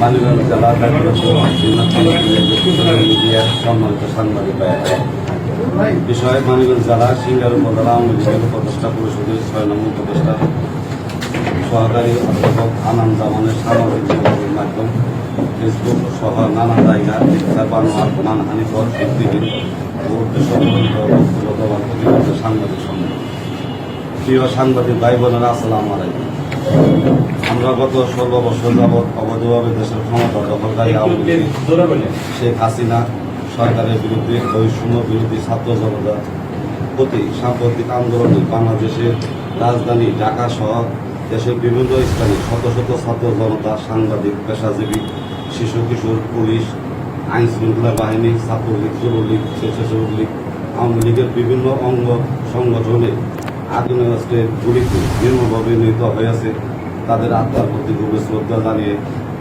মানিকগঞ্জ জেলা মিডিয়ার সম্মানিত সাংবাদিক ভাইয়েরা, বিষয় মানিকগঞ্জ জেলা সিঙ্গার উপজেলা আওয়ামী লীগের উপদেষ্টা পরিষদের ৬ নম্বর উপদেষ্টা সহকারী অধ্যাপক আনন্দ জামানের সামাজিক যোগাযোগ মাধ্যম ফেসবুক সহ নানা জায়গা মিথ্যা বানোয়াট মানহানিকর ভিত্তিহীন ও উদ্দেশ্যপ্রণীত ব্যক্তিগতভাবে প্রতিবদ্ধ সাংবাদিক সম্মেলন। প্রিয় সাংবাদিক ভাই বোনেরা, আসসালামু আলাইকুম। আমরা গত ১৬ বছর যাবৎ অবৈধভাবে দেশের ক্ষমতা দখলকারী আওয়ামী লীগ শেখ হাসিনা সরকারের বিরুদ্ধে বৈষম্য বিরোধী ছাত্র জনতার প্রতি সাম্প্রতিক আন্দোলনে বাংলাদেশের রাজধানী ঢাকা সহ দেশের বিভিন্ন স্থানে শত শত ছাত্র জনতা, সাংবাদিক, পেশাজীবী, শিশু কিশোর, পুলিশ, আইন শৃঙ্খলা বাহিনী, ছাত্রলীগ, যুবলীগ, স্বেচ্ছাসেবক লীগ, আওয়ামী লীগের বিভিন্ন অঙ্গ সংগঠনে আগ্নেয়াস্ত্রের গুলিতে নির্মমভাবে নিহত হয়েছে। তাদের আত্মার প্রতি গভীর শ্রদ্ধা জানিয়ে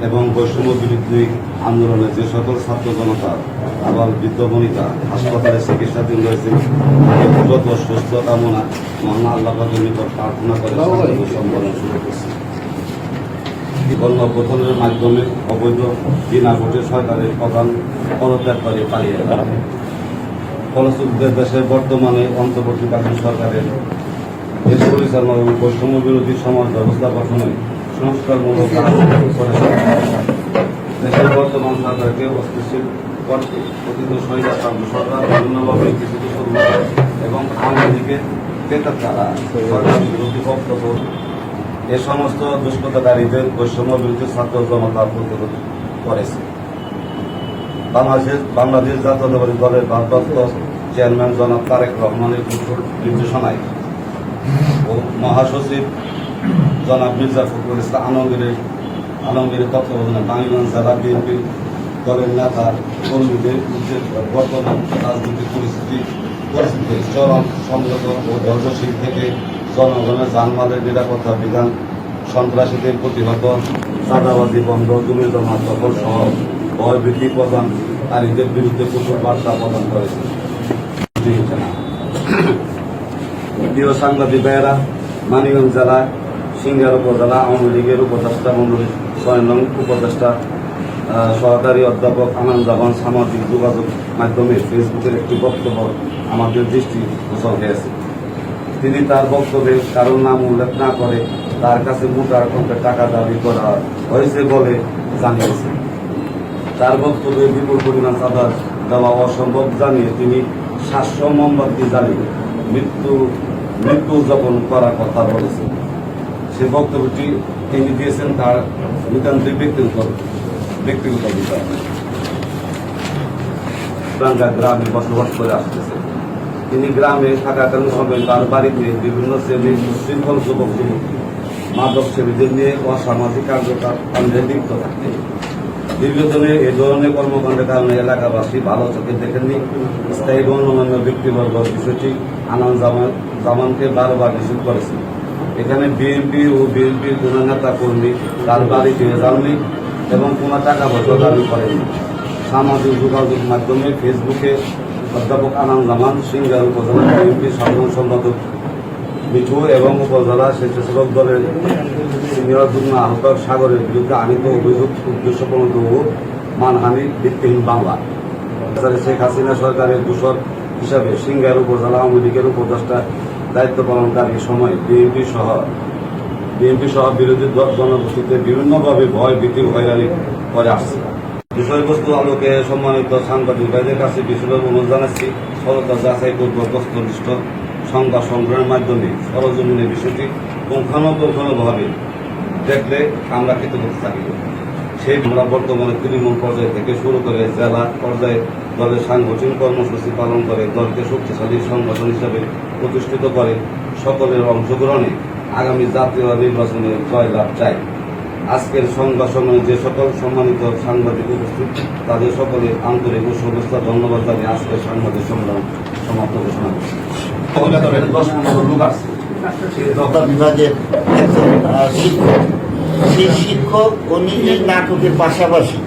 এবং বৈষম্য বিরোধী আন্দোলনে যে সকল ছাত্র জনতা আবার বৃদ্ধ বনিতা হাসপাতালে চিকিৎসাধীন রয়েছেন, যত সুস্থ কামনা মহান আল্লাহ পাকের নিকট প্রার্থনা করে সম্মেলন শুরু করছে। গণঅভ্যুত্থানের মাধ্যমে অবৈধ বিনা ভোটে সরকারের প্রধান পদত্যাগকারী পালিয়ে গেল। ফলশ্রুতিতে দেশের বর্তমানে অন্তর্বর্তীকালীন সরকারের দেশ পরিচালনা এবং বৈষম্য বিরোধী সমাজ ব্যবস্থা গঠনে সংস্কারমূলক কাজ করেছে। দেশের বর্তমান সরকারকে অস্থিতিশীল করতে কথিত স্বৈরাচার সরকার বিভিন্নভাবে কিছু শুরু এবং আওয়ামী লীগের ক্রেতার দ্বারা সরকার বিরোধী বক্তব্য এ সমস্ত দুষ্কৃতকারীদের বৈষম্য বিরোধী ছাত্র জনতা প্রতিরোধ করেছে। বাংলাদেশ জাতীয়তাবাদী দলের ভারপ্রাপ্ত চেয়ারম্যান জনাব তারেক রহমানের নির্দেশনায় ও মহাসচিব জনাব মির্জা ফখরুল ইসলাম আলমগীরের তত্ত্বাবধানে মানিকগঞ্জ জেলা বিএনপি দলের নেতা কর্মীদের বর্তমান রাজনৈতিক পরিস্থিতি চরম সংযত ও ধৈর্যশীল থেকে জনগণের জানমালের নিরাপত্তা বিধান, সন্ত্রাসীদের প্রতিহত, চাঁদাবাদী বন্ধ, জমি জমা দখল সহ ভয়ভীতি প্রদানকারীদের বিরুদ্ধে কঠোর বার্তা প্রদান করেছে। প্রিয় সাংবাদিক ভাইয়েরা, মানিকগঞ্জ জেলা সিঙ্গার উপজেলা আওয়ামী লীগের উপদেষ্টা মণ্ডলীর ৬ নং উপদেষ্টা সহকারী অধ্যাপক আনন্দ জামান সামাজিক যোগাযোগ মাধ্যমে ফেসবুকের একটি বক্তব্য আমাদের দৃষ্টি গোচর হয়েছে। তিনি তার বক্তব্যে কারোর নাম উল্লেখ না করে তার কাছে মোটার অঙ্কের টাকা দাবি করা হয়েছে বলে জানিয়েছেন। তার বক্তব্যে বিপুল পরিমাণ চাঁদা দেওয়া অসম্ভব জানিয়ে তিনি ৭০০ মোমবাতি জ্বালিয়ে মৃত্যু উদযাপন করার কথা বলেছেন। সে বক্তব্যটি তিনি দিয়েছেন তার নিতান্তই ব্যক্তিগত বিষয়। গ্রামে বসবাস করে আসতেছে। তিনি গ্রামে থাকাকালীন সময় তার বাড়িতে বিভিন্ন শ্রেণীর শৃঙ্খল যুবক যুবতী মাদক সেবীদের নিয়ে অসামাজিক কার্যক্রমে লিপ্ত থাকতেন। দীর্ঘদিনে এ ধরনের কর্মকাণ্ডের কারণে এলাকাবাসী ভালো চোখে দেখেননি। স্থায়ী গণ্যমান্য ব্যক্তিবর্গ বিষয়টি আনন্দ জামানকে বারবার নিষেধ করেছে। এখানে বিএনপি ও বিএনপির কোনো নেতা কর্মী তার বাড়িতে যাননি এবং কোনো টাকা পয়সা দাবি করেননি। সামাজিক যোগাযোগ মাধ্যমে ফেসবুকে অধ্যাপক আনন্দ জামান সিঙ্গার উপজেলা বিএনপি সাধারণ সম্পাদক মিঠু এবং উপজেলা স্বেচ্ছাসেবক দলের সিনিয়র যুগ্ম আহ্বায়ক সাগরের বিরুদ্ধে আনিত অভিযোগ উদ্দেশ্যপ্রণীত ও মানহানি ভিত্তিহীন বাংলা। শেখ হাসিনা সরকারের দূষক হিসাবে সিঙ্গার উপজেলা আওয়ামী লীগের উপদেষ্টা দায়িত্ব পালনকারীর সময় বিএনপি সহ বিরোধী জনগোষ্ঠীতে বিভিন্নভাবে ভয় ভীতি হয়রানি করে আসছে। বিষয়বস্তু আলোকে সম্মানিত সাংবাদিক ভাইদের কাছে বিশেষভাবে অনুরোধ জানাচ্ছি, সততা যাচাই পূর্বক বস্তুনিষ্ঠ সংবাদ সংগ্রহের মাধ্যমে সরজমিনের বিষয়টি পুঙ্খানুপুঙ্খানুভাবে দেখলে আমরা কৃতজ্ঞতা থাকিব। সেই আমরা বর্তমানে তৃণমূল পর্যায় থেকে শুরু করে জেলা পর্যায়ে দলের সাংগঠনিক কর্মসূচি পালন করে দলকে শক্তিশালী সংগঠন হিসাবে প্রতিষ্ঠিত করে সকলের অংশগ্রহণে আগামী জাতীয় নির্বাচনে জয়লাভ চাই। আজকের সংবাদ সম্মেলনে যে সকল সম্মানিত সাংবাদিক উপস্থিত তাদের সকলে আন্তরিক ও শুভেচ্ছা ধন্যবাদ জানিয়ে আজকের সাংবাদিক সম্মেলন সমাপ্ত ঘোষণা করছি। বিভাগের সেই শিক্ষক উনি এই নাটকের পাশাপাশি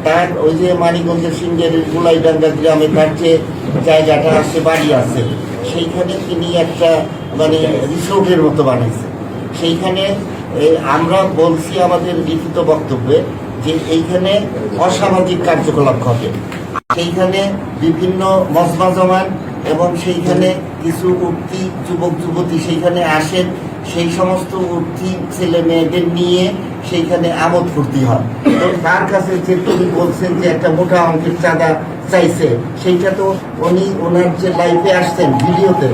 তার ওই যে মানিকগঞ্জের সিঙ্গের গোলাইডাঙ্গা গ্রামে তার যে জায়গাটা আছে, বাড়ি আছে, সেইখানে তিনি একটা মানে রিসোর্টের মতো বানাইছে। সেইখানে আমরা বলছি আমাদের লিখিত বক্তব্যে যে এইখানে অসামাজিক কার্যকলাপ ঘটে। সেইখানে বিভিন্ন মজমা জমান এবং সেইখানে কিছু উঠতি যুবক যুবতী সেইখানে আসেন, সেই সমস্ত উঠতি ছেলে মেয়েদের নিয়ে সেইখানে আমোদ ফুর্তি হয়। তো তার কাছে যে তুমি বলছেন যে একটা মোটা অঙ্কের চাঁদা চাইছে, সেইটা তো উনি ওনার যে লাইফে আসছেন ভিডিওতে